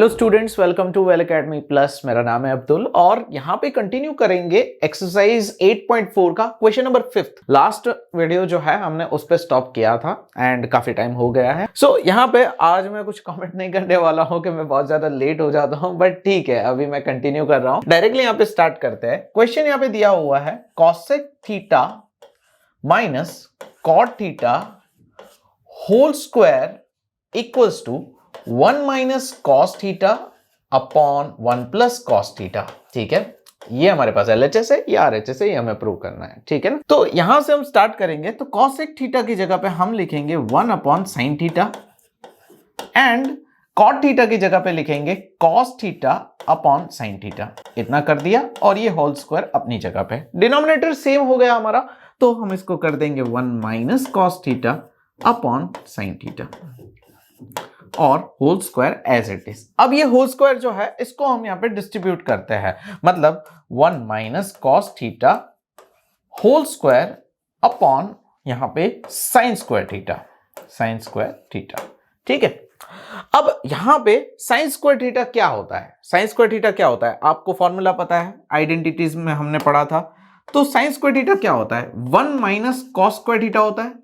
Hello students, welcome to Well Academy Plus. मेरा नाम है अब्दुल और यहाँ पे कंटिन्यू करेंगे एक्सरसाइज 8.4 का क्वेश्चन नंबर 5। लास्ट वीडियो जो है हमने उस पे स्टॉप किया था एंड काफी टाइम हो गया है। सो यहाँ पे आज मैं कुछ कमेंट नहीं करने वाला हूँ कि मैं बहुत ज्यादा लेट हो जाता हूँ, बट ठीक है, अभी मैं कंटिन्यू कर रहा हूँ। डायरेक्टली यहाँ पे स्टार्ट करते हैं। क्वेश्चन यहाँ पे दिया हुआ है cosec theta minus cot theta whole square equals to 1 minus cos theta upon 1 plus cos theta. ठीक है, ये हमारे पास एलएचएस है या आरएचएस है, ये हमें प्रूव करना है। ठीक है ना, तो यहां से हम स्टार्ट करेंगे। तो कॉसेक थीटा की जगह पे हम लिखेंगे 1 upon sine theta and cot theta की जगह पे लिखेंगे cos theta upon sine theta. इतना कर दिया और ये होल स्क्वायर अपनी जगह पे, डिनोमिनेटर सेम हो गया हमारा, तो हम इसको कर देंगे 1 minus cos theta upon sine theta और whole square as it is. अब ये होल स्क्वायर जो है इसको हम यहां पे डिस्ट्रीब्यूट करते हैं, मतलब 1 minus cos theta whole square upon यहां पे sine square theta, sine square theta. ठीक है, अब यहां पे साइन स्क्वायर थीटा क्या होता है? साइन स्क्वायर थीटा क्या होता है आपको फॉर्मूला पता है, आइडेंटिटीज में हमने पढ़ा था। तो साइन स्क्वायर थीटा क्या होता है? 1 माइनस कॉस स्क्वायर थीटा होता है।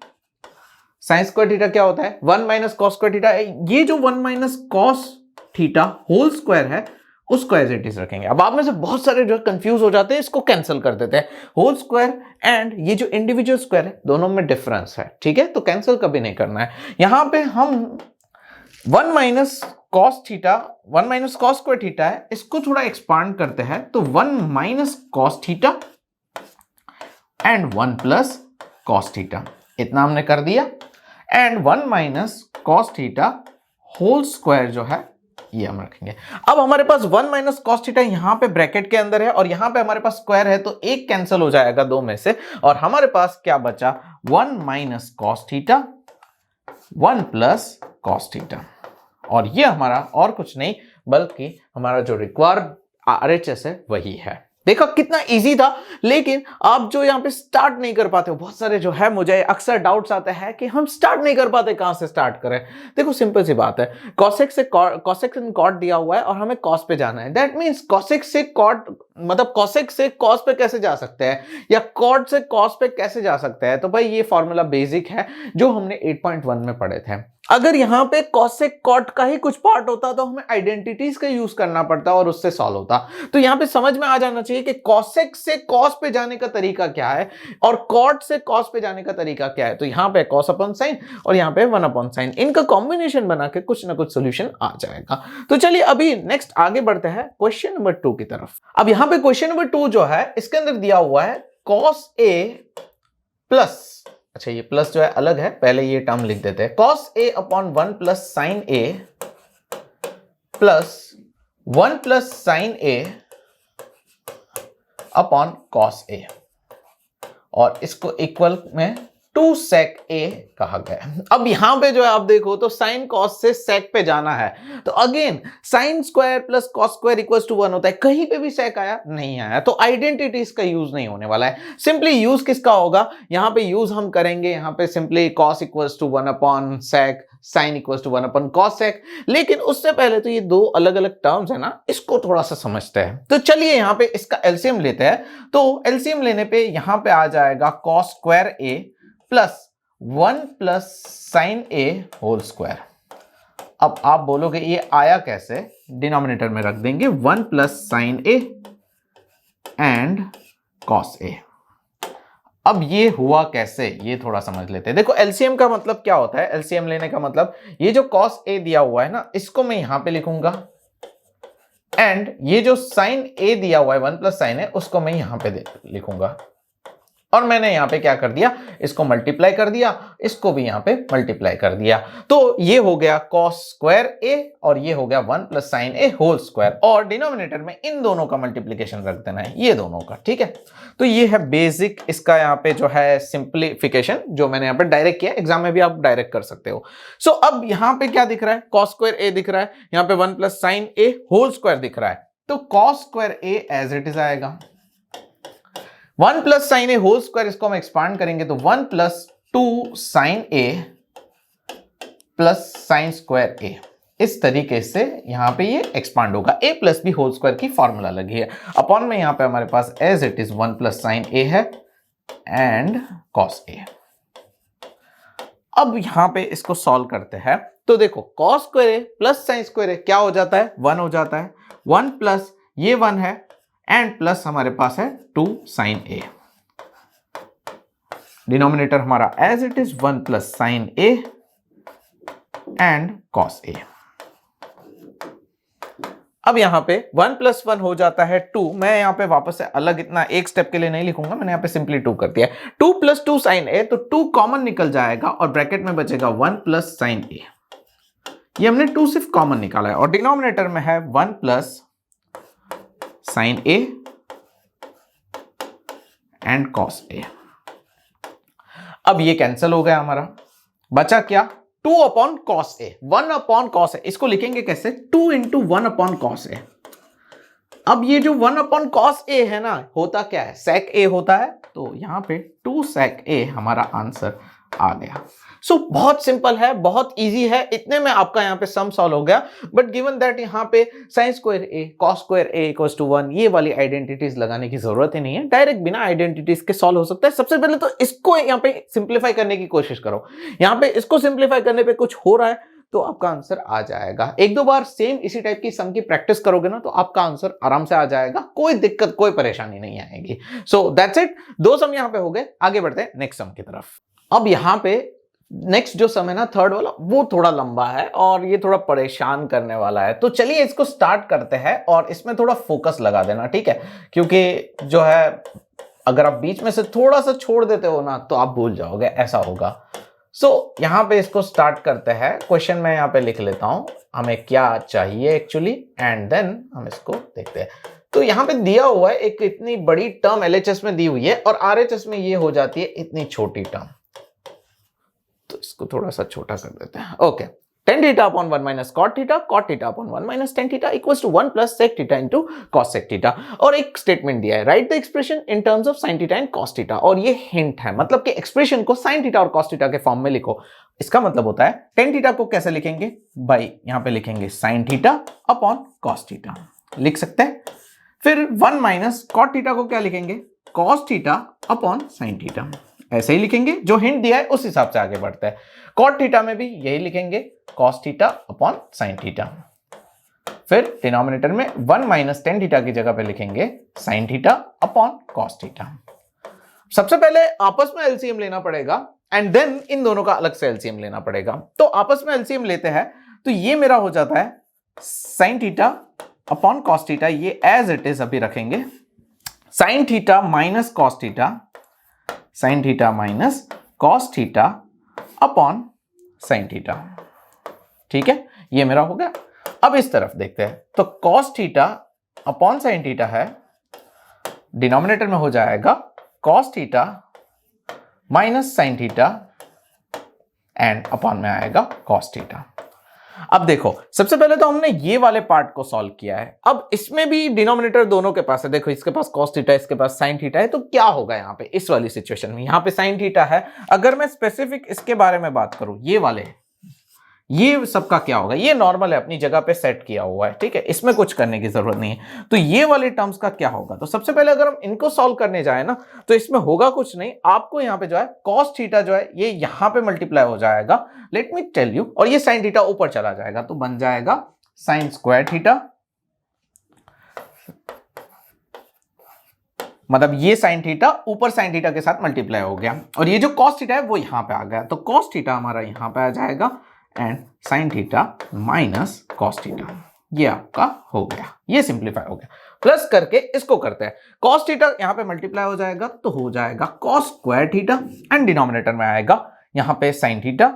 साइन स्क्वायर थीटा क्या होता है? 1 माइनस कॉस स्क्वायर थीटा। ये जो 1 minus cos theta whole square है उसको एज इट इज रखेंगे। अब आप में से बहुत सारे जो कंफ्यूज हो जाते हैं, इसको कैंसिल कर देते हैं। होल स्क्वायर एंड ये जो इंडिविजुअल स्क्वायर है दोनों में डिफरेंस है। ठीक है, तो कैंसिल कभी नहीं करना है। यहां पे हम 1 minus cos theta, 1 minus cos square theta है, इसको थोड़ा एक्सपांड करते हैं तो 1 minus cos theta and 1 plus cos theta, इतना हमने कर दिया। And 1 minus cos theta whole square जो है ये हम रखेंगे। अब हमारे पास 1 माइनस कॉस थीटा यहां पे ब्रैकेट के अंदर है और यहां पे हमारे पास स्क्वायर है, तो एक कैंसिल हो जाएगा दो में से और हमारे पास क्या बचा? 1 minus cos theta 1 plus cos theta, और ये हमारा और कुछ नहीं बल्कि हमारा जो रिक्वायर्ड आरएचएस है वही है। देखो कितना इजी था, लेकिन आप जो यहाँ पे स्टार्ट नहीं कर पाते हो, बहुत सारे जो है मुझे अक्सर डाउट्स आते हैं कि हम स्टार्ट नहीं कर पाते, कहां से स्टार्ट करें। देखो सिंपल सी बात है, कॉसेक से कॉसेक एंड कॉट दिया हुआ है और हमें कॉस पे जाना है। दैट मींस कॉसेक से कॉट, मतलब कॉसेक से कॉस पे कैसे जा सकते हैं या कॉट से कॉस पे कैसे जा सकते हैं? तो भाई ये फॉर्मूला बेसिक है जो हमने 8.1 में पढ़े थे। अगर यहां पे कॉसेक कॉट का ही कुछ पार्ट होता तो हमें आइडेंटिटीज का यूज करना पड़ता और उससे सॉल्व होता। तो यहां पे समझ में आ जाना चाहिए कि कॉसेक से कॉस पे जाने का तरीका क्या है और कॉट से कॉस पे जाने का तरीका क्या है। तो यहां पे कॉस अपॉन साइन और यहां पे 1 अपॉन साइन, इनका कॉम्बिनेशन बना के कुछ ना कुछ सोल्यूशन आ जाएगा। तो चलिए अभी नेक्स्ट आगे बढ़ते हैं क्वेश्चन नंबर 2 की तरफ। अब यहां पे क्वेश्चन नंबर 2 जो है इसके अंदर दिया हुआ है कॉस ए प्लस, अच्छा ये प्लस जो है अलग है, पहले ये टर्म लिख देते हैं। Cos A upon 1 plus sine A plus 1 plus sine A upon cos A, और इसको इक्वल में 2 सेक ए कहा गया। अब यहां पे जो है आप देखो तो साइन कॉस से सेक पे जाना है, तो again sine square plus cos square equals to 1 होता है। कहीं पे भी सेक आया नहीं आया तो आइडेंटिटीज का यूज नहीं होने वाला है। सिंपली यूज किसका होगा? यहां पे यूज हम करेंगे यहां पे simply cos equals to 1 upon sec, sine equals to 1 upon cos sec. लेकिन उससे पहले तो ये दो अलग अलग टर्म्स है ना, इसको थोड़ा सा समझते हैं। तो चलिए यहां पे इसका एलसीएम लेते हैं। तो एलसीएम लेने पे यहां पे आ जाएगा cos square A plus 1 plus sine A whole square. अब आप बोलोगे ये आया कैसे? डिनोमिनेटर में रख देंगे 1 plus sine A and cos A. अब ये हुआ कैसे, ये थोड़ा समझ लेते हैं। देखो एलसीएम का मतलब क्या होता है? एलसीएम लेने का मतलब ये जो कॉस ए दिया हुआ है ना, इसको मैं यहां पे लिखूंगा एंड ये जो साइन ए दिया हुआ है 1 प्लस साइन ए, उसको मैं यहां पे लिखूंगा। और मैंने यहां पे क्या कर दिया, इसको मल्टीप्लाई कर दिया, इसको भी यहां पे मल्टीप्लाई कर दिया। तो ये हो गया कॉस स्क्वायर ए और ये हो गया 1 plus sine A whole square, और डिनोमिनेटर में इन दोनों का मल्टीप्लीकेशन रख देना है, ये दोनों का। ठीक है, तो ये है बेसिक इसका यहाँ पे जो है सिंप्लीफिकेशन, जो मैंने यहाँ पे डायरेक्ट किया। एग्जाम में भी आप डायरेक्ट कर सकते हो। सो अब यहाँ पे क्या दिख रहा है? कॉस स्क्वायर ए दिख रहा है, यहाँ पे 1 plus sine A whole square दिख रहा है, तो cos square A as it is आएगा। 1 plus sine A whole square, इसको हम एक्सपांड करेंगे तो 1 plus 2 sine A plus sine square A. इस तरीके से यहाँ पे ये एक्सपांड होगा। a plus B whole square की फॉर्मूला लगी है, अपॉन में यहाँ पे हमारे पास as it is 1 plus sine a है एंड कॉस a। अब यहाँ पे इसको सॉल्व करते हैं तो देखो cos square a plus sine square a क्या हो जाता है, 1 हो जाता है। 1 प्लस ये 1 है एंड प्लस हमारे पास है 2 साइन a। डिनोमिनेटर हमारा as it is 1 plus sine a and cos a। अब यहां पे 1 प्लस 1 हो जाता है 2। मैं यहां पे वापस से अलग इतना एक स्टेप के लिए नहीं लिखूंगा, मैंने यहां पे सिंपली 2 कर दिया। 2 प्लस 2 साइन a, तो 2 कॉमन निकल जाएगा और ब्रैकेट में बचेगा 1 प्लस साइन a। ये हमने 2 सिर्फ कॉमन निकाला है और डिनोमिनेटर में है 1 plus sine a and cos a। अब ये कैंसिल हो गया हमारा, बचा क्या, 2 upon cos A, 1 upon cos A. इसको लिखेंगे कैसे, 2 इंटू 1 अपॉन कॉस ए। अब ये जो 1 अपॉन कॉस ए है ना, होता क्या है, सेक ए होता है, तो यहां पे 2 सेक ए हमारा आंसर आ गया। सो बहुत सिंपल है, बहुत इजी है, इतने में आपका यहाँ पे सम सॉल्व हो गया। बट गिवन दैट यहाँ पे sine square a cos square a equals to 1, ये वाली आइडेंटिटीज लगाने की जरूरत ही नहीं है, डायरेक्ट बिना आइडेंटिटीज के सॉल्व हो सकता है। सबसे पहले तो इसको यहाँ पे सिंप्लीफाई करने की कोशिश करो। यहाँ पे इसको सिंप्लीफाई करने पे कुछ हो रहा है तो आपका आंसर आ जाएगा। एक दो बार सेम इसी टाइप की सम की प्रैक्टिस करोगे ना तो आपका आंसर आराम से आ जाएगा, कोई दिक्कत कोई परेशानी नहीं आएगी। सो दैट्स इट, 2 सम यहाँ पे हो गए। आगे बढ़ते हैं नेक्स्ट सम की तरफ। अब यहाँ पे नेक्स्ट जो सम है ना, थर्ड वाला, वो थोड़ा लंबा है और ये थोड़ा परेशान करने वाला है। तो चलिए इसको स्टार्ट करते हैं और इसमें थोड़ा फोकस लगा देना, ठीक है, क्योंकि जो है अगर आप बीच में से थोड़ा सा छोड़ देते हो ना तो आप भूल जाओगे, ऐसा होगा। सो यहाँ पे इसको स्टार्ट करते हैं। क्वेश्चन मैं यहाँ पे लिख लेता हूं हमें क्या चाहिए एक्चुअली, एंड देन हम इसको देखते हैं। तो यहाँ पे दिया हुआ है एक इतनी बड़ी टर्म LHS में दी हुई है और RHS में ये हो जाती है इतनी छोटी टर्म, तो इसको थोड़ा सा छोटा कर देते हैं। Okay, tan theta upon 1 minus cot theta, cot theta upon 1 minus tan theta equals to 1 plus sec theta into cos sec theta. और एक स्टेटमेंट दिया है, right the expression in terms of sin theta and cos theta. और ये hint है, मतलब कि expression को sin थीटा और cos थीटा के फॉर्म में लिखो। इसका मतलब होता है tan थीटा को कैसे लिखेंगे भाई, यहां पे लिखेंगे sin theta upon cos theta, लिख सकते हैं। फिर 1 माइनस कॉट थीटा को क्या लिखेंगे, cos theta upon sin theta, ऐसे ही लिखेंगे। जो हिंट दिया है उस हिसाब से आगे बढ़ता है। कॉट थीटा में भी यही लिखेंगे, cos theta upon sin theta. फिर डिनोमिनेटर में 1 माइनस tan थीटा की जगह पे लिखेंगे sin theta upon cos theta. सबसे पहले आपस में एलसीएम लेना पड़ेगा एंड देन इन दोनों का अलग से एलसीएम लेना पड़ेगा। तो आपस में एलसीएम लेते हैं तो ये मेरा हो जाता है sin theta upon cos theta, ये एज इट इज अभी रखेंगे, sin theta minus cos theta, sin theta minus cos theta upon sin theta, ठीक है, ये मेरा हो गया। अब इस तरफ देखते हैं तो cos theta upon sin theta है, डिनोमिनेटर में हो जाएगा cos theta minus sin theta and upon में आएगा cos थीटा। अब देखो सबसे पहले तो हमने ये वाले पार्ट को सॉल्व किया है। अब इसमें भी डिनोमिनेटर दोनों के पास है, देखो इसके पास cos थीटा, इसके पास sin थीटा है, तो क्या होगा यहाँ पे इस वाली सिचुएशन में, यहाँ पे sin थीटा है। अगर मैं स्पेसिफिक इसके बारे में बात करूं, ये वाले, ये सबका क्या होगा, ये नॉर्मल है, अपनी जगह पे सेट किया हुआ है, ठीक है, इसमें कुछ करने की जरूरत नहीं है। तो ये वाले टर्म्स का क्या होगा, तो सबसे पहले अगर हम इनको सॉल्व करने जाए ना तो इसमें होगा कुछ नहीं, आपको यहाँ पे जो है cos थीटा जो है ये यहाँ पे मल्टीप्लाई हो जाएगा, लेट मी टेल यू, और ये sin थीटा ऊपर चला जाएगा तो बन जाएगा sin स्क्वायर थीटा, मतलब ये sin थीटा ऊपर sin थीटा के साथ मल्टीप्लाई हो गया, और ये जो cos थीटा है वो यहाँ पे आ गया, तो cos थीटा हमारा यहाँ पे आ जाएगा and sin theta minus cos theta, ये आपका हो गया, ये सिंप्लीफाई हो गया। प्लस करके इसको करते हैं, cos थीटा यहाँ पे मल्टीप्लाई हो जाएगा तो हो जाएगा cos square theta and denominator में आएगा यहाँ पे sin थीटा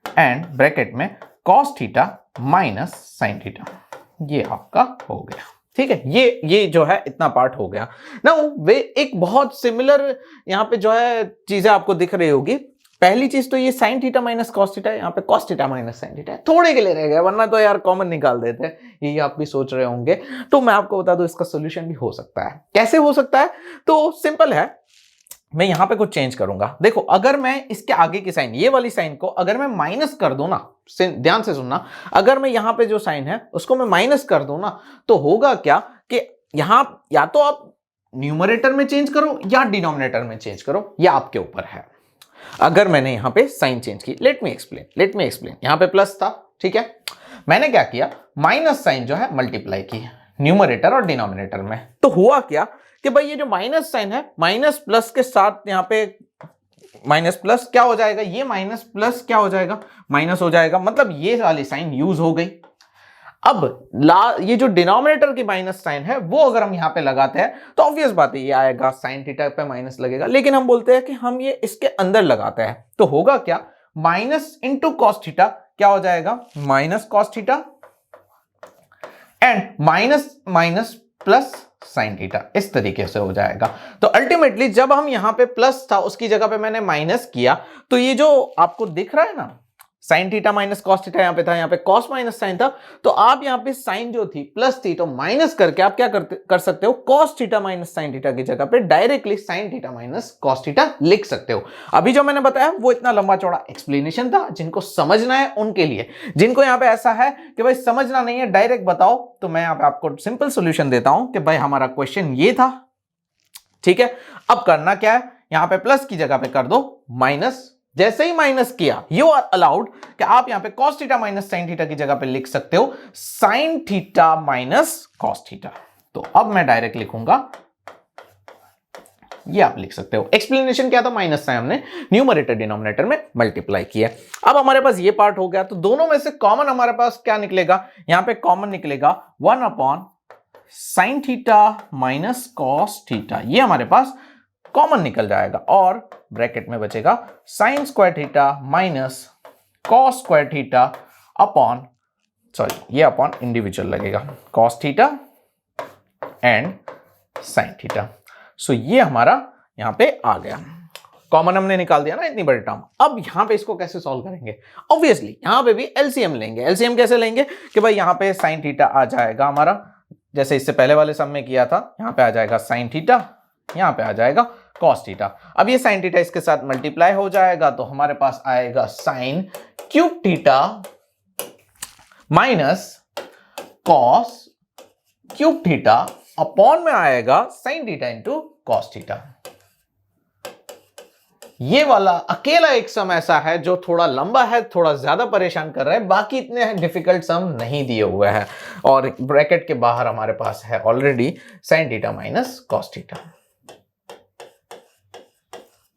एंड ब्रैकेट में cos theta minus sin theta, ये आपका हो गया, ठीक है। ये जो है इतना पार्ट हो गया ना। वे एक बहुत सिमिलर यहाँ पे जो है चीजें आपको दिख रही होगी। पहली चीज तो ये sin theta minus cos theta, यहाँ पे cos theta minus sin theta है, थोड़े के लिए रह गया, वरना तो यार कॉमन निकाल देते हैं, यही आप भी सोच रहे होंगे। तो मैं आपको बता दूं इसका सोल्यूशन भी हो सकता है। कैसे हो सकता है, तो सिंपल है, मैं यहां पे कुछ चेंज करूंगा। देखो अगर मैं इसके आगे की साइन, ये वाली साइन को अगर मैं माइनस कर दूं ना, ध्यान से सुनना, अगर मैं यहां पे जो साइन है उसको मैं माइनस कर दूं ना, तो होगा क्या कि यहां या तो आप न्यूमरेटर में चेंज करो या डिनोमिनेटर में चेंज करो, ये आपके ऊपर है। अगर मैंने यहां पे साइन चेंज की, लेट मी एक्सप्लेन। यहां पे प्लस था, ठीक है, मैंने क्या किया, माइनस साइन जो है मल्टीप्लाई की न्यूमरेटर और डिनोमिनेटर में। तो हुआ क्या कि भाई ये जो माइनस साइन है, माइनस प्लस के साथ यहां पे माइनस प्लस क्या हो जाएगा, ये माइनस प्लस क्या हो जाएगा, माइनस हो जाएगा, मतलब ये वाली साइन यूज हो गई। अब ये जो डिनोमिनेटर की माइनस साइन है वो अगर हम यहां पे लगाते हैं तो ऑब्वियस बात है ये आएगा, साइन थीटा पे माइनस लगेगा, लेकिन हम बोलते हैं कि हम ये इसके अंदर लगाते हैं, तो होगा क्या, माइनस इंटू कॉस थीटा क्या हो जाएगा, minus cos theta and minus minus plus sine theta, इस तरीके से हो जाएगा। तो अल्टीमेटली जब हम यहां पे प्लस था उसकी जगह पे मैंने माइनस किया, तो ये जो आपको दिख रहा है ना, sign theta minus cos theta यहां पे था, यहां पे कॉस माइनस साइन था, तो आप यहां पे साइन जो थी प्लस थी, तो माइनस करके आप क्या कर सकते हो, cos theta minus sine theta की जगह पे directly sign theta minus cos theta लिख सकते हो। अभी जो मैंने बताया वो इतना लंबा चौड़ा एक्सप्लेनेशन था, जिनको समझना है उनके लिए। जिनको यहां पे ऐसा है कि भाई समझना नहीं है डायरेक्ट बताओ, तो मैं यहां पे आपको सिंपल सोल्यूशन देता हूं कि भाई हमारा क्वेश्चन ये था, ठीक है। अब करना क्या है, यहां पे प्लस की जगह पे कर दो माइनस, जैसे ही माइनस किया यू आर अलाउड कि आप यहां पे cos theta minus sine theta की जगह पे लिख सकते हो sin theta minus cos theta. तो अब मैं डायरेक्ट लिखूंगा, ये आप लिख सकते हो। एक्सप्लेनेशन क्या था, माइनस साइन हमने न्यूमरेटर डिनोमिनेटर में मल्टीप्लाई किया। अब हमारे पास ये पार्ट हो गया, तो दोनों में से कॉमन हमारे पास क्या निकलेगा, यहां पे कॉमन निकलेगा 1 upon sine theta minus cos theta, ये हमारे पास कॉमन निकल जाएगा, और ब्रैकेट में बचेगा sine square theta minus cos square theta upon, sorry ये अपॉन इंडिविजुअल लगेगा, cos theta and sine theta. So ये हमारा यहां पे आ गया, कॉमन हमने निकाल दिया ना इतनी बड़ी टर्म। अब यहां पे इसको कैसे सॉल्व करेंगे, ऑब्वियसली यहां पे भी एलसीएम लेंगे। एलसीएम कैसे लेंगे कि भाई यहां पे साइन थीटा आ जाएगा हमारा, जैसे इससे पहले वाले सम में किया था, यहां पे आ जाएगा साइन थीटा, यहां पे आ जाएगा कॉस थीटा। अब ये साइन थीटा इसके साथ मल्टीप्लाई हो जाएगा, तो हमारे पास आएगा sign cube theta minus cos cube theta upon में आएगा sine theta into cos theta. ये वाला अकेला एक सम ऐसा है जो थोड़ा लंबा है, थोड़ा ज्यादा परेशान कर रहा है, बाकी इतने डिफिकल्ट सम नहीं दिए हुए हैं, और ब्रैकेट के बाहर हमारे पास है already sign theta minus cos theta.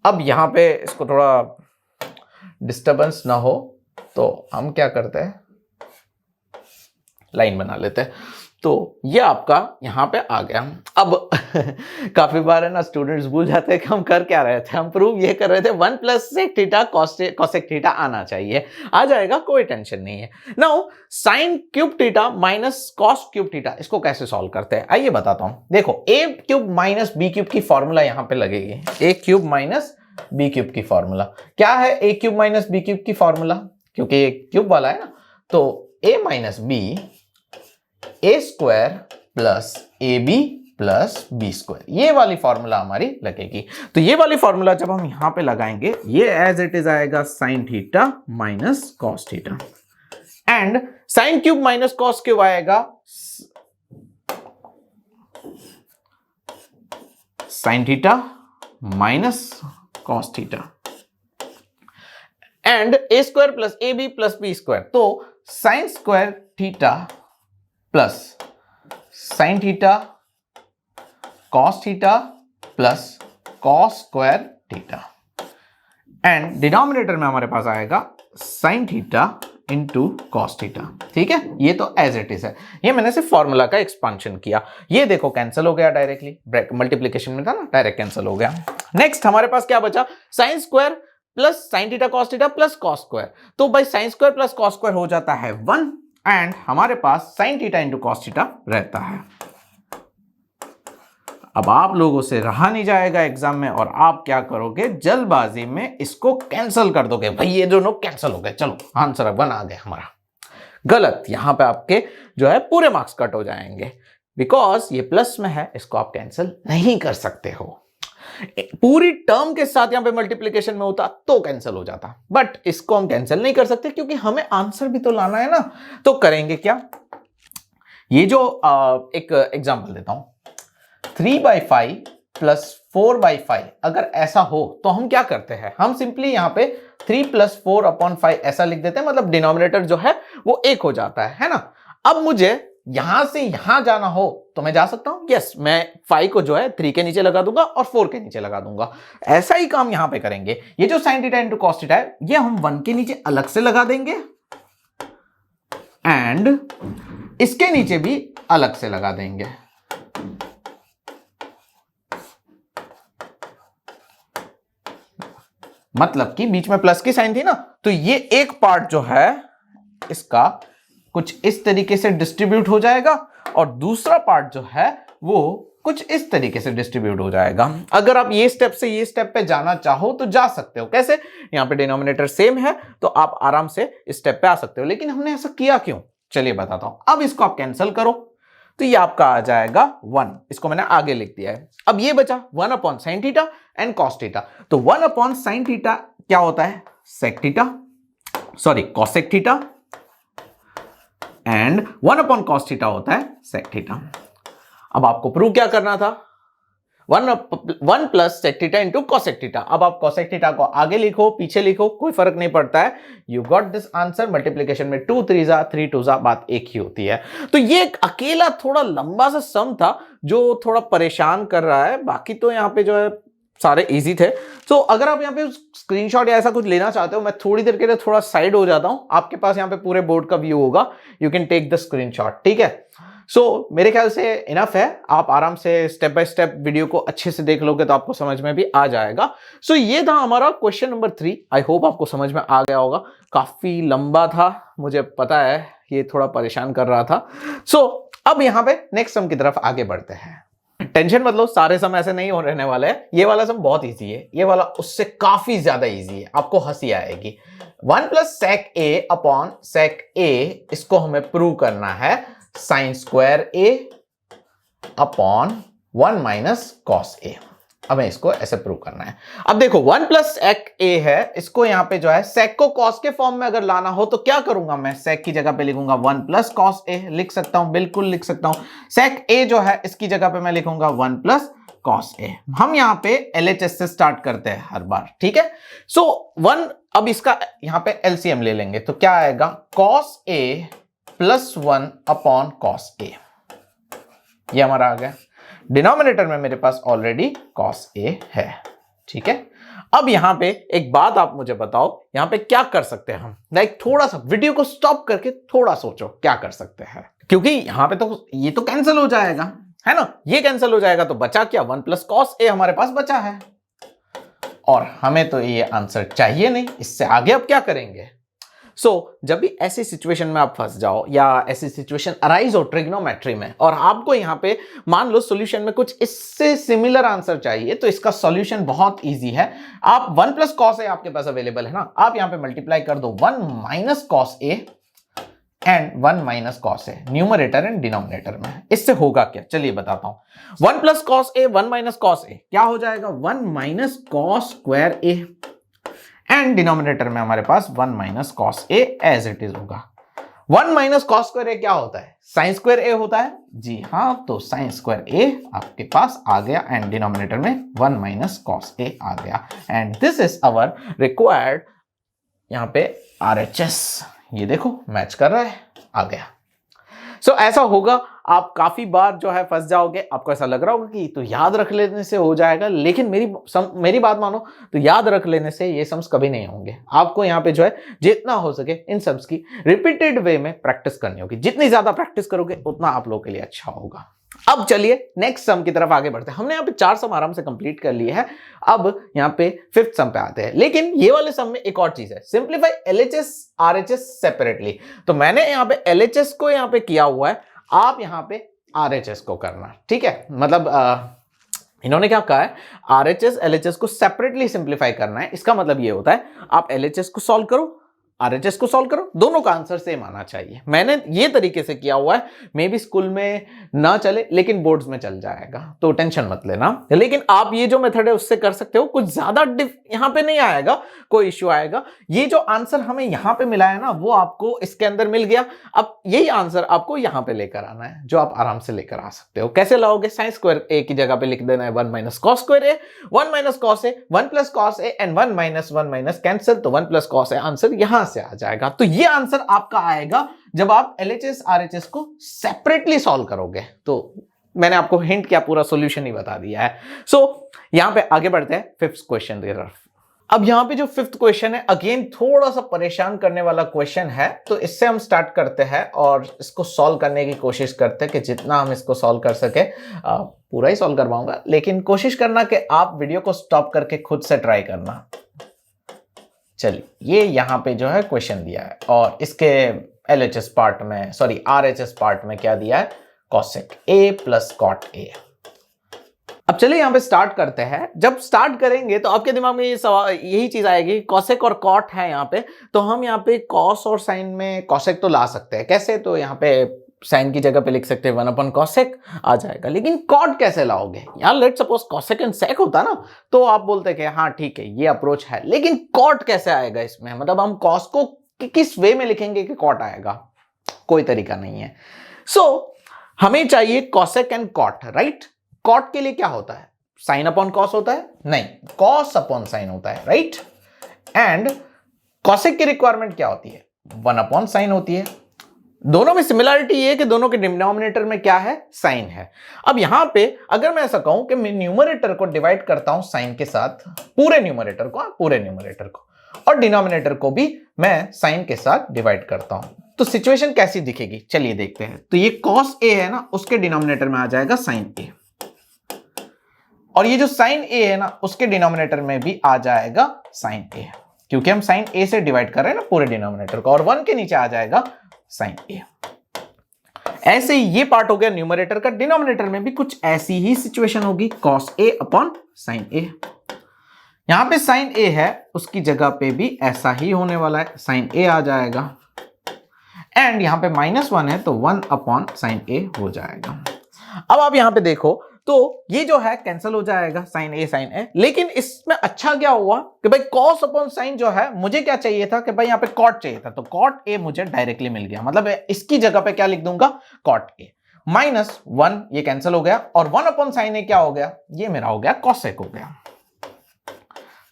अब यहां पे इसको थोड़ा डिस्टरबेंस ना हो तो हम क्या करते हैं, लाइन बना लेते हैं। तो ये आपका यहां पे आ गया। अब काफी बार है ना स्टूडेंट्स भूल जाते हैं कि हम कर क्या रहे थे, हम प्रूव ये कर रहे थे 1 plus sec theta cosec theta आना चाहिए, आ जाएगा, कोई टेंशन नहीं है। Now sine cube theta minus cos cube theta, इसको कैसे सॉल्व करते हैं आइए बताता हूं। देखो a cube minus b cube की फॉर्मूला यहां पे लगेगी, a cube minus b cube की फॉर्मूला क्या है, a cube minus b cube की फॉर्मूला, क्योंकि ये क्यूब वाला है ना, तो a minus B A square plus a b plus b square, ये वाली फॉर्मूला हमारी लगेगी। तो ये वाली फॉर्मूला जब हम यहां पे लगाएंगे, ये एज इट इज आएगा sine theta minus cos theta, and sine cube minus cos cube आएगा sine theta minus cos theta, and a square plus a b plus b square, तो sine square theta plus sine theta cos theta plus cos square theta, and denominator में हमारे पास आएगा sine theta into cos theta. ठीक है, ये तो as it is है, ये मैंने सिर्फ फॉर्मूला का एक्सपांशन किया। ये देखो कैंसिल हो गया डायरेक्टली, मल्टीप्लीकेशन में था ना, डायरेक्ट कैंसिल हो गया। नेक्स्ट हमारे पास क्या बचा, sine square plus sine theta cos theta plus cos square, तो भाई sine square plus cos square हो जाता है 1, एंड हमारे पास sine theta into cos theta रहता है। अब आप लोगों से रहा नहीं जाएगा एग्जाम में, और आप क्या करोगे, जल्दबाजी में इसको कैंसिल कर दोगे, भाई ये दोनों कैंसिल हो गए, चलो आंसर 1 आ गया हमारा। गलत, यहां पे आपके जो है पूरे मार्क्स कट हो जाएंगे, बिकॉज ये प्लस में है, इसको आप कैंसिल नहीं कर सकते हो। पूरी टर्म के साथ यहां पे मल्टीप्लीकेशन में होता तो कैंसिल हो जाता, बट इसको हम कैंसिल नहीं कर सकते क्योंकि हमें आंसर भी तो लाना है ना। तो करेंगे क्या, ये जो एक एग्जांपल देता हूं, 3/5 प्लस 4/5 अगर ऐसा हो तो हम क्या करते हैं, हम सिंपली यहां पे 3 + 4/5 ऐसा लिख देते हैं, मतलब डिनोमिनेटर जो है वो 1 हो जाता है ना। अब मुझे यहां से यहां जाना हो तो मैं जा सकता हूं, यस, मैं 5 को जो है 3 के नीचे लगा दूंगा और 4 के नीचे लगा दूंगा। ऐसा ही काम यहां पे करेंगे। ये जो sin theta into cos theta है ये हम 1 के नीचे अलग से लगा देंगे एंड इसके नीचे भी अलग से लगा देंगे। मतलब कि बीच में प्लस की साइन थी ना, तो ये एक पार्ट जो है इसका कुछ इस तरीके से डिस्ट्रीब्यूट हो जाएगा और दूसरा पार्ट जो है वो कुछ इस तरीके से डिस्ट्रीब्यूट हो जाएगा। अगर आप ये स्टेप से ये स्टेप पे जाना चाहो तो जा सकते हो। कैसे, यहां पे डिनोमिनेटर सेम है तो आप आराम से इस स्टेप पे आ सकते हो, लेकिन हमने ऐसा किया क्यों, चलिए बताता हूं। अब इसको आप कैंसिल करो तो ये आपका आ जाएगा 1, इसको मैंने आगे लिख दिया है। अब ये बचा 1/sin theta and cos theta. तो 1/sin थीटा क्या होता है, sec theta, sorry cosec theta, and 1/cos theta होता है sec थीटा। अब आपको प्रूव क्या करना था, 1 plus sec theta into cosec theta. अब आप cosec थीटा को आगे लिखो पीछे लिखो कोई फर्क नहीं पड़ता है, you got this answer. Multiplication में 2 3 3 2 बात एक ही होती है। तो ये एक अकेला थोड़ा लंबा सा सम था जो थोड़ा परेशान कर रहा है, बाकी तो यहाँ पे जो है सारे इजी थे। तो अगर आप यहाँ पे स्क्रीनशॉट या ऐसा कुछ लेना चाहते हो, मैं थोड़ी देर के लिए थोड़ा साइड हो जाता हूं, आपके पास यहाँ पे पूरे बोर्ड का व्यू होगा, you can take the screenshot, ठीक है। सो मेरे ख्याल से इनफ है, आप आराम से स्टेप बाय स्टेप वीडियो को अच्छे से देख लोगे तो आपको समझ में भी आ जाएगा। सो ये था हमारा क्वेश्चन नंबर 3। आई होप आपको समझ में आ गया होगा। काफी लंबा था, मुझे पता है, ये थोड़ा परेशान कर रहा था। सो अब यहाँ पे नेक्स्ट सम की तरफ आगे बढ़ते हैं। टेंशन मत लो, सारे सम ऐसे नहीं हो रहने वाले हैं। ये वाला सम बहुत इजी है, ये वाला उससे काफी ज्यादा इजी है, आपको हंसी आएगी। 1 + sec a/sec a, इसको हमें प्रूव करना है sin² a/1 - cos a। हमें इसको ऐसे प्रूव करना है। अब देखो 1 + sec a है, इसको यहां पे जो है sec को cos के फॉर्म में अगर लाना हो तो क्या करूंगा मैं, sec की जगह पे लिखूंगा 1 + cos a, लिख सकता हूं, बिल्कुल लिख सकता हूं। sec a जो है इसकी जगह पे मैं लिखूंगा 1 + cos a। हम यहां पे LHS से स्टार्ट करते हैं हर बार, ठीक है। सो 1, अब इसका यहां पे LCM ले लेंगे तो क्या आएगा, cos a + 1/cos a, ये हमारा आ गया। डिनोमिनेटर में मेरे पास ऑलरेडी cos a है, ठीक है। अब यहां पे एक बात आप मुझे बताओ, यहां पे क्या कर सकते हैं हम, लाइक थोड़ा सा वीडियो को स्टॉप करके थोड़ा सोचो क्या कर सकते हैं, क्योंकि यहां पे तो ये तो कैंसिल हो जाएगा, है ना, ये कैंसिल हो जाएगा तो बचा क्या, 1 + cos a हमारे पास बचा है और हमें तो ये आंसर चाहिए नहीं। इससे आगे अब क्या करेंगे। जब भी ऐसी सिचुएशन में आप फंस जाओ या ऐसी सिचुएशन अराइज हो ट्रिग्नोमेट्री में और आपको यहां पे मान लो सॉल्यूशन में कुछ इससे सिमिलर आंसर चाहिए, तो इसका सॉल्यूशन बहुत इजी है। आप 1 + cos a आपके पास अवेलेबल है ना, आप यहां पे मल्टीप्लाई कर दो 1 - cos a and 1 - cos a, numerator and denominator में। इससे होगा क्या, चलिए बताता हूं। 1 + cos a 1 - cos a क्या हो जाएगा, 1 - cos² a, एंड डिनोमिनेटर में हमारे पास 1 - cos a as it is होगा। 1 - cos² a क्या होता है, sin² a होता है, जी हां, तो sin² a आपके पास आ गया एंड डिनोमिनेटर में 1 - cos a आ गया and this is our required यहां पे RHS। ये देखो मैच कर रहा है, आ गया। ऐसा होगा, आप काफी बार जो है फंस जाओगे, आपको ऐसा लग रहा होगा कि तो याद रख लेने से हो जाएगा, लेकिन मेरी बात मानो तो याद रख लेने से ये सम्स कभी नहीं होंगे। आपको यहाँ पे जो है जितना हो सके इन सम्स की रिपीटेड वे में प्रैक्टिस करनी होगी। जितनी ज्यादा प्रैक्टिस करोगे उतना आप लोगों के लिए अच्छा होगा। अब चलिए नेक्स्ट सम की तरफ आगे बढ़ते हैं। हमने यहाँ पे 4 सम आराम से कंप्लीट कर लिए हैं। अब यहाँ पे 5th सम पे आते हैं, लेकिन ये वाले सम में एक और चीज है, सिंप्लीफाई LHS RHS सेपरेटली। तो मैंने यहाँ पे LHS को यहाँ पे किया हुआ है, आप यहाँ पे RHS को करना, ठीक है। मतलब इन्होंने क्या कहा है, RHS LHS को सेपरेटली सिंप्लीफाई करना है। इसका मतलब ये होता है आप LHS को सॉल्व करो, RHS को सॉल्व करो, दोनों का आंसर सेम आना चाहिए। मैंने ये तरीके से किया हुआ है, मे बी स्कूल में ना चले लेकिन बोर्ड्स में चल जाएगा, तो टेंशन मत लेना। लेकिन आप ये जो मेथड है उससे कर सकते हो, कुछ ज्यादा यहां पे नहीं आएगा, कोई इश्यू आएगा। ये जो आंसर हमें यहां पे मिला है ना, वो आपको इसके अंदर मिल गया। अब यही आंसर आपको यहां पे लेकर आना है, जो आप आराम से लेकर आ सकते हो। कैसे लाओगे? साइन स्क्वायर ए की जगह पे लिख देना है 1 minus cos square A, 1 minus cos A, 1 plus cos A and 1 minus cancel, तो 1 प्लस कॉस ए आंसर यहां से आ जाएगा। तो ये आंसर आपका आएगा जब आप LHS RHS को सेपरेटली सॉल्व करोगे। तो मैंने आपको हिंट किया, पूरा सॉल्यूशन ही बता दिया है। सो यहां पे आगे बढ़ते हैं फिफ्थ क्वेश्चन की तरफ। अब यहां पे जो फिफ्थ क्वेश्चन है, अगेन थोड़ा सा परेशान करने वाला क्वेश्चन है, तो इससे हम स्टार्ट करते हैं और इसको सॉल्व करने की कोशिश करते हैं कि जितना हम इसको सॉल्व कर सके। पूरा ही सॉल्व करवाऊंगा, लेकिन कोशिश करना कि आप वीडियो को स्टॉप करके खुद से ट्राई करना। चलिए, ये यहां पे जो है क्वेश्चन दिया है और इसके LHS पार्ट में, सॉरी RHS पार्ट में क्या दिया है? cosec A plus cot A। अब चलिए यहां पे स्टार्ट करते हैं। जब स्टार्ट करेंगे तो आपके दिमाग में ये सवाल, यही चीज आएगी, cosec और cot है यहाँ पे, तो हम यहाँ पे cos और sin में cosec तो ला सकते हैं। कैसे? तो यहाँ पे साइन की जगह पे लिख सकते हैं 1 अपॉन कॉसेक आ जाएगा। लेकिन कॉट कैसे लाओगे यार? लेट सपोज कॉसेक एंड सेक होता ना, तो आप बोलते कि हाँ ठीक है ये अप्रोच है, लेकिन कॉट कैसे आएगा इसमें? मतलब हम कॉस को किस वे में लिखेंगे कि कॉट आएगा? कोई तरीका नहीं है। सो हमें चाहिए cosec and cot, right? Cot के लिए क्या होता है? साइन अपॉन कॉस होता है? नहीं, कॉस अपॉन साइन होता है, राइट? एंड कॉसेक की रिक्वायरमेंट क्या होती है? 1 अपॉन साइन होती है। दोनों में सिमिलरिटी ये है कि दोनों के डिनोमिनेटर में क्या है? साइन है। अब यहां पे अगर मैं ऐसा कहूं कि मैं न्यूमरेटर को डिवाइड करता हूं साइन के साथ, पूरे न्यूमरेटर को, और डिनोमिनेटर को भी मैं साइन के साथ डिवाइड करता हूं, तो सिचुएशन कैसी दिखेगी? चलिए देखते हैं। तो ये कॉस ए है ना, उसके डिनोमिनेटर में आ जाएगा साइन ए, और ये जो साइन ए है ना, उसके डिनोमिनेटर में भी आ जाएगा साइन ए, क्योंकि हम साइन ए से डिवाइड कर रहे हैं ना पूरे डिनोमिनेटर को, और 1 के नीचे आ जाएगा साइन ए। ऐसे ही ये पार्ट हो गया न्यूमरेटर का। डिनोमिनेटर में भी कुछ ऐसी ही सिचुएशन होगी, cos a अपॉन साइन ए। यहां पे साइन ए है, उसकी जगह पे भी ऐसा ही होने वाला है, साइन ए आ जाएगा, एंड यहां पे -1 है तो 1 अपॉन साइन ए हो जाएगा। अब आप यहां पे देखो तो ये जो है कैंसिल हो जाएगा, साइन ए। लेकिन इसमें अच्छा क्या हुआ कि भाई cos अपॉन साइन जो है, मुझे क्या चाहिए था कि भाई यहाँ पे cot चाहिए था, तो cot a मुझे डायरेक्टली मिल गया। मतलब इसकी जगह पे क्या लिख दूंगा? cot a। -1 ये कैंसिल हो गया, और 1 अपॉन साइन ए क्या हो गया? ये मेरा हो गया cosec हो गया।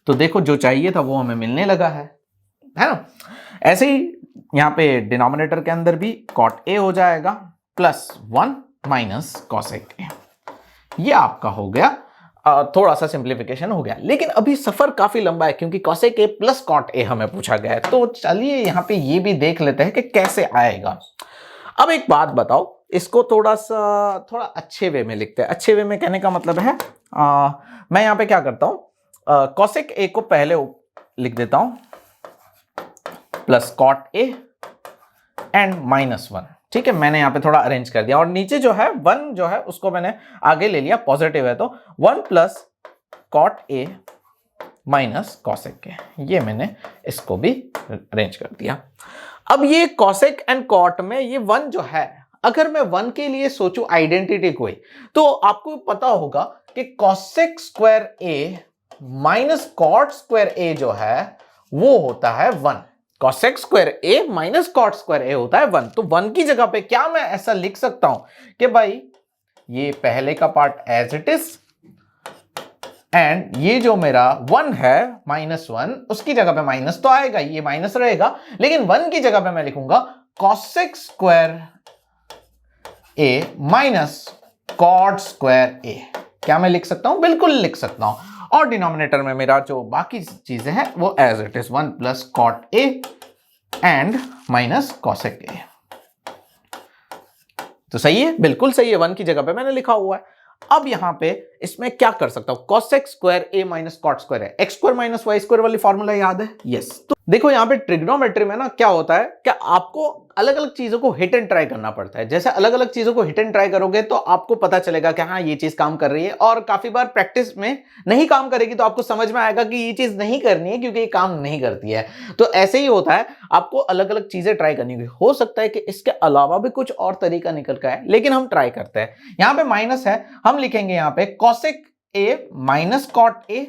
तो देखो जो चाहिए था वो हमें मिलने लगा है ना? ऐसे ही यहाँ पे डिनोमिनेटर के अंदर भी cot a हो जाएगा +1 माइनस cosec a। ये आपका हो गया, थोड़ा सा सिंप्लीफिकेशन हो गया। लेकिन अभी सफर काफी लंबा है, क्योंकि cosec a plus cot a हमें पूछा गया है। तो चलिए यहाँ पे ये भी देख लेते हैं कि कैसे आएगा। अब एक बात बताओ, इसको थोड़ा अच्छे वे में लिखते हैं। अच्छे वे में कहने का मतलब है, मैं यहाँ पे क्या करता हूँ, cosec a को पहले लिख देता हूं प्लस cot a एंड -1। ठीक है, मैंने यहां पे थोड़ा अरेंज कर दिया, और नीचे जो है 1 जो है उसको मैंने आगे ले लिया, पॉजिटिव है तो 1 प्लस cot a minus cosec a, ये मैंने इसको भी अरेंज कर दिया। अब ये cosec एंड cot में ये 1 जो है, अगर मैं 1 के लिए सोचूं आइडेंटिटी कोई, तो आपको पता होगा कि cosec square a minus cot square a जो है वो होता है 1। cosec square a minus cot square a होता है 1। तो 1 की जगह पे क्या मैं ऐसा लिख सकता हूं कि भाई ये पहले का part as it is, and ये जो मेरा 1 है -1, उसकी जगह पे माइनस तो आएगा, ये माइनस रहेगा, लेकिन 1 की जगह पे मैं लिखूंगा cosec square a minus cot square a। क्या मैं लिख सकता हूं? बिल्कुल लिख सकता हूं। और डिनोमिनेटर में मेरा जो बाकी चीजें हैं वो एज इट इज 1 प्लस cot a and minus cosec a। तो सही है, बिल्कुल सही है, 1 की जगह पे मैंने लिखा हुआ है। अब यहां पे इसमें क्या कर सकता हूं, cosec square a minus cot square है, x square minus y square वाली फॉर्मूला याद है? यस। तो देखो यहां पे ट्रिग्नोमेट्री में ना क्या होता है, क्या आपको अलग अलग चीजों को हिट एंड ट्राई करना पड़ता है। जैसे अलग अलग चीजों को हिट एंड ट्राई करोगे तो आपको पता चलेगा कि हाँ ये चीज काम कर रही है, और काफी बार प्रैक्टिस में नहीं काम करेगी तो आपको समझ में आएगा कि ये चीज नहीं करनी है क्योंकि ये काम नहीं करती है। तो ऐसे ही होता है, आपको अलग अलग चीजें ट्राई करनी होगी। हो सकता है कि इसके अलावा भी कुछ और तरीका निकल कर आए, लेकिन हम ट्राई करते हैं। यहां पे माइनस है, हम लिखेंगे यहां पे cosec a minus cot a।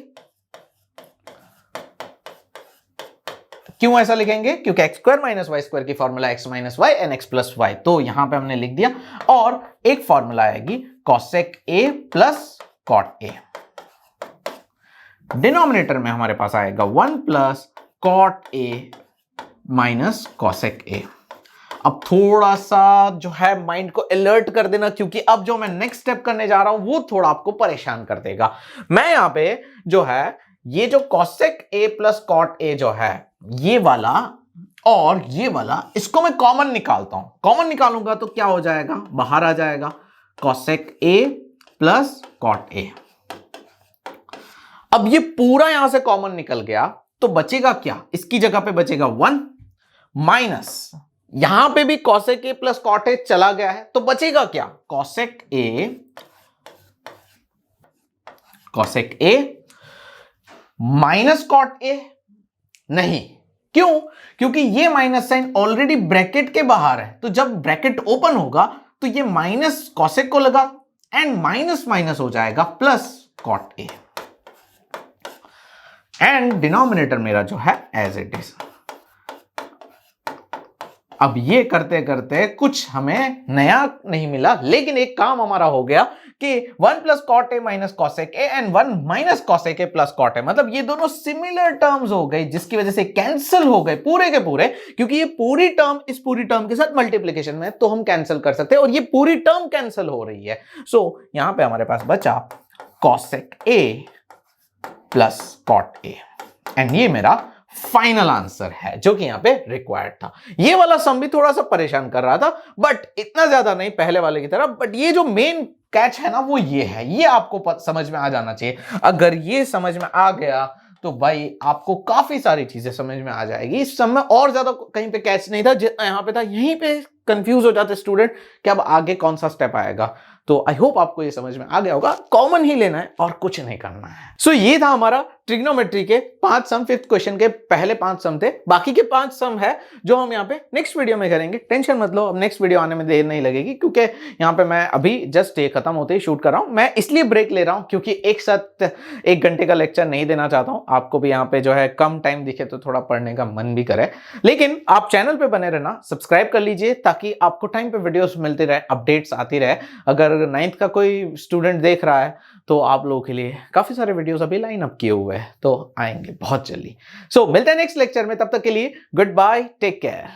क्यों ऐसा लिखेंगे? क्योंकि x square minus y square की formula x minus y and x plus y, तो यहां पे हमने लिख दिया। और एक फॉर्मूला आएगी cosec a plus cot a। Denominator में हमारे पास आएगा 1 प्लस cot a minus cosec a। अब थोड़ा सा जो है माइंड को अलर्ट कर देना, क्योंकि अब जो मैं नेक्स्ट स्टेप करने जा रहा हूं वो थोड़ा आपको परेशान कर देगा। मैं यहां पे जो है ये जो cosec a plus cot a जो है ये वाला और ये वाला, इसको मैं कॉमन निकालता हूं। कॉमन निकालूंगा तो क्या हो जाएगा, बाहर आ जाएगा cosec a plus cot a। अब ये पूरा यहां से कॉमन निकल गया तो बचेगा क्या, इसकी जगह पे बचेगा 1 माइनस यहां पे भी cosec a plus cot a चला गया है, तो बचेगा क्या, cosec a minus cot a। नहीं, क्यों? क्योंकि ये माइनस साइन ऑलरेडी ब्रैकेट के बाहर है, तो जब ब्रैकेट ओपन होगा तो ये माइनस cosec को लगा एंड माइनस माइनस हो जाएगा plus cot a, and denominator मेरा जो है एज इट इज। अब ये करते करते कुछ हमें नया नहीं मिला, लेकिन एक काम हमारा हो गया कि 1 प्लस cot a minus cosec a and 1 minus cosec a plus cot a, मतलब ये दोनों सिमिलर टर्म्स हो गए, जिसकी वजह से कैंसिल हो गए पूरे के पूरे, क्योंकि ये पूरी टर्म इस पूरी टर्म के साथ मल्टीप्लीकेशन में है, तो हम कैंसिल कर सकते हैं और ये पूरी टर्म कैंसिल हो रही है। सो यहां पे हमारे पास बचा cosec a plus cot a, and ये मेरा फाइनल आंसर है जो कि यहां पे रिक्वायर्ड था। ये वाला सम भी थोड़ा सा परेशान कर रहा था, बट इतना ज्यादा नहीं पहले वाले की तरह। बट ये जो मेन कैच है ना वो ये है, ये आपको समझ में आ जाना चाहिए। अगर ये समझ में आ गया तो भाई आपको काफी सारी चीजें समझ में आ जाएगी। इस सम में और ज्यादा कहीं पे कैच नहीं था जितना यहां पे था, यहीं पे कंफ्यूज हो जाते स्टूडेंट कि अब आगे कौन सा स्टेप आएगा। तो आई होप आपको ये समझ में आ गया होगा। कॉमन ही लेना है और कुछ नहीं करना है। सो ये था हमारा ट्रिग्नोमेट्री के 5 सम, 5th क्वेश्चन के पहले 5 सम थे। बाकी के 5 सम है जो हम यहाँ पे नेक्स्ट वीडियो में करेंगे। टेंशन मत लो, अब नेक्स्ट वीडियो आने में देर नहीं लगेगी, क्योंकि यहाँ पे मैं अभी जस्ट ये खत्म होते ही शूट कर रहा हूँ। मैं इसलिए ब्रेक ले रहा हूँ क्योंकि एक साथ 1 घंटे का लेक्चर नहीं देना चाहता हूँ। आपको भी यहाँ पे जो है कम टाइम दिखे तो थोड़ा पढ़ने का मन भी करे। लेकिन आप चैनल पे बने रहना, सब्सक्राइब कर लीजिए ताकि आपको टाइम पे वीडियोस मिलते रहे, अपडेट्स आती रहे। अगर 9th का कोई स्टूडेंट देख रहा है तो आप लोगों के लिए काफी सारे वीडियोस अभी लाइन अप किए हुए हैं, तो आएंगे बहुत जल्दी। सो मिलते हैं नेक्स्ट लेक्चर में, तब तक के लिए गुड बाय, टेक केयर।